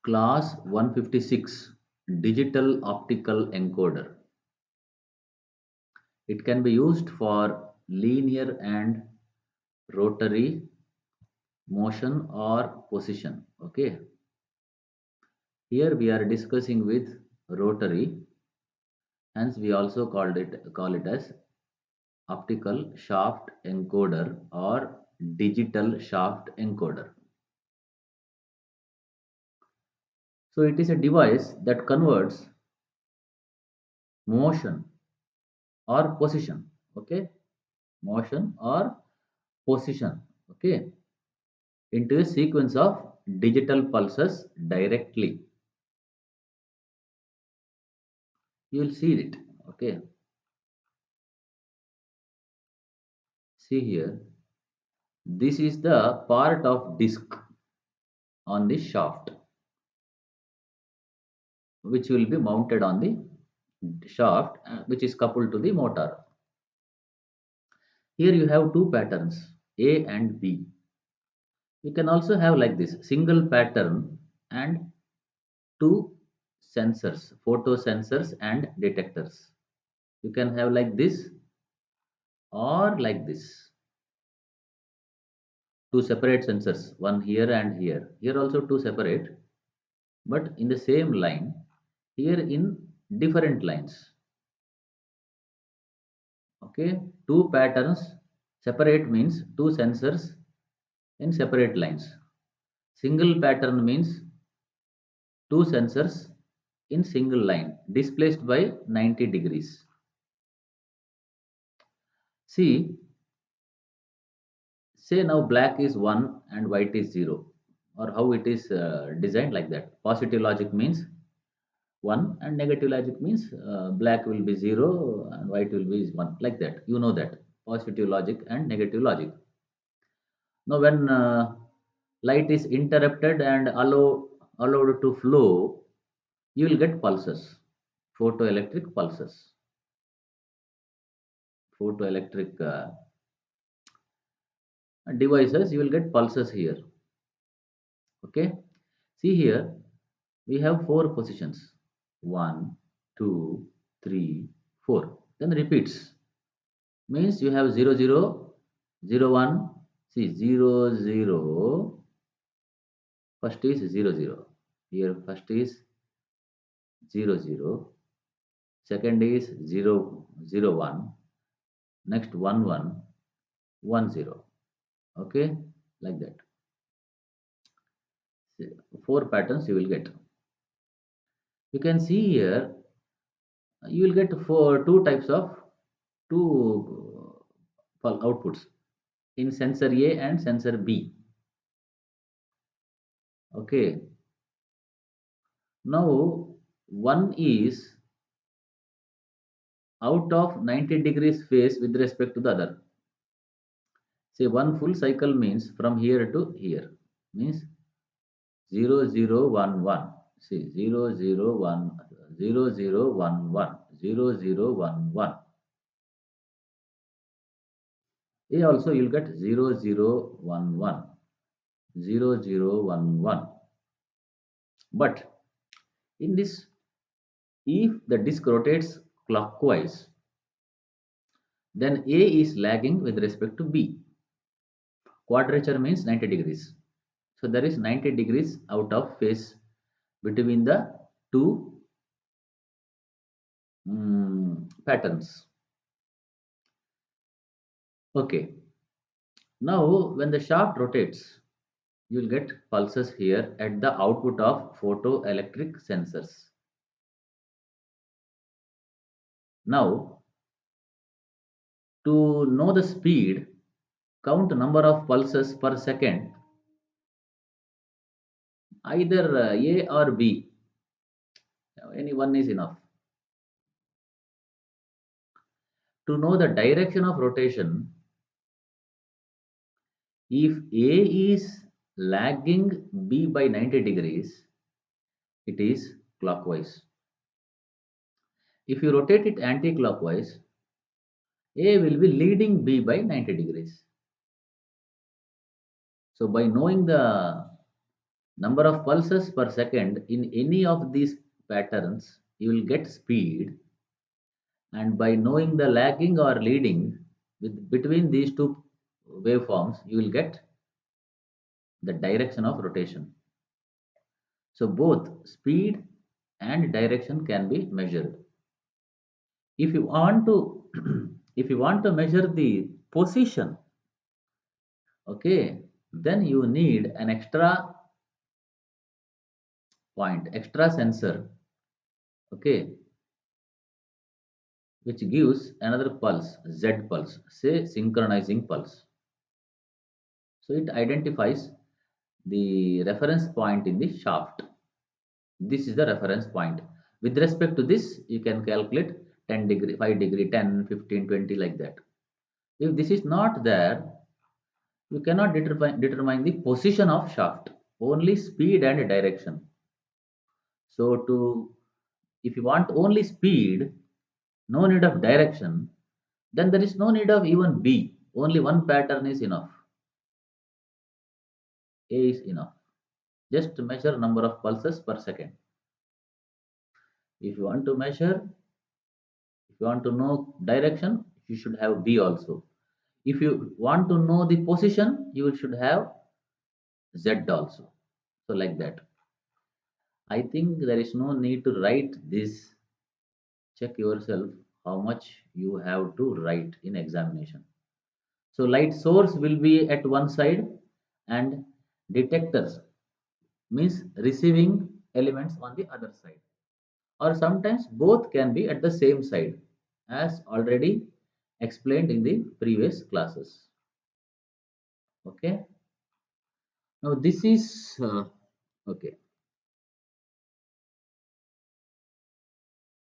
Class 156 Digital Optical Encoder. It can be used for linear and rotary motion or position. Okay. Here we are discussing with rotary, hence we also call it as optical shaft encoder or digital shaft encoder. So it is a device that converts motion or position. Okay, motion or position. Okay, into a sequence of digital pulses directly. You will see it. Okay, see here. This is the part of disc on the shaft, which will be mounted on the shaft, which is coupled to the motor. Here you have two patterns, A and B. You can also have like this single pattern and two sensors, photo sensors and detectors. You can have like this or like this. Two separate sensors, one here and here. Here also two separate, but in the same line. Here in different lines. Okay, two patterns separate means two sensors in separate lines. Single pattern means two sensors in single line displaced by 90 degrees. See, say now black is 1 and white is 0, or how it is designed like that. Positive logic means 1 and negative logic means black will be 0 and white will be 1, like that. You know that. Positive logic and negative logic. Now when light is interrupted and allowed to flow, you will get pulses, photoelectric pulses, photoelectric devices. You will get pulses here. Okay, see here we have four positions, one, two, three, four, then repeats, means you have 0 0 0 1. See, 0 0, first is 0 0, here first is 0 0, second is 0 0 1, next 1 1 1 0. Okay, like that. See, four patterns you will get. You can see here you will get for two types of two outputs in sensor A and sensor B. Okay, now one is out of 90 degrees phase with respect to the other. Say one full cycle means from here to here, means 0 0 1 1. See, 0 0 1 0 0 1 1 0 0 1 1. A also you'll get 0 0 1 1 0 0 1 1. But in this, if the disk rotates clockwise, then A is lagging with respect to B. Quadrature means 90 degrees. So there is 90 degrees out of phase between the two patterns. Okay. Now when the shaft rotates, you will get pulses here at the output of photoelectric sensors. Now to know the speed, count number of pulses per second, either A or B. Any one is enough. To know the direction of rotation, if A is lagging B by 90 degrees, it is clockwise. If you rotate it anti-clockwise, A will be leading B by 90 degrees. So by knowing the Number of pulses per second in any of these patterns, you will get speed, and by knowing the lagging or leading between these two waveforms, you will get the direction of rotation. So both speed and direction can be measured. If you want to if you want to measure the position, okay, then you need an extra sensor, okay, which gives another pulse, Z pulse, say synchronizing pulse. So it identifies the reference point in the shaft. This is the reference point. With respect to this, you can calculate 10 degree, 5 degree, 10, 15, 20, like that. If this is not there, you cannot determine the position of shaft, only speed and direction. So if you want only speed, no need of direction, then there is no need of even B. Only one pattern is enough. A is enough. Just measure number of pulses per second. If you want to measure, if you want to know direction, you should have B also. If you want to know the position, you should have Z also. So like that. I think there is no need to write this. Check yourself how much you have to write in examination. So light source will be at one side and detectors means receiving elements on the other side. Or sometimes both can be at the same side as already explained in the previous classes. Okay. Now this is okay.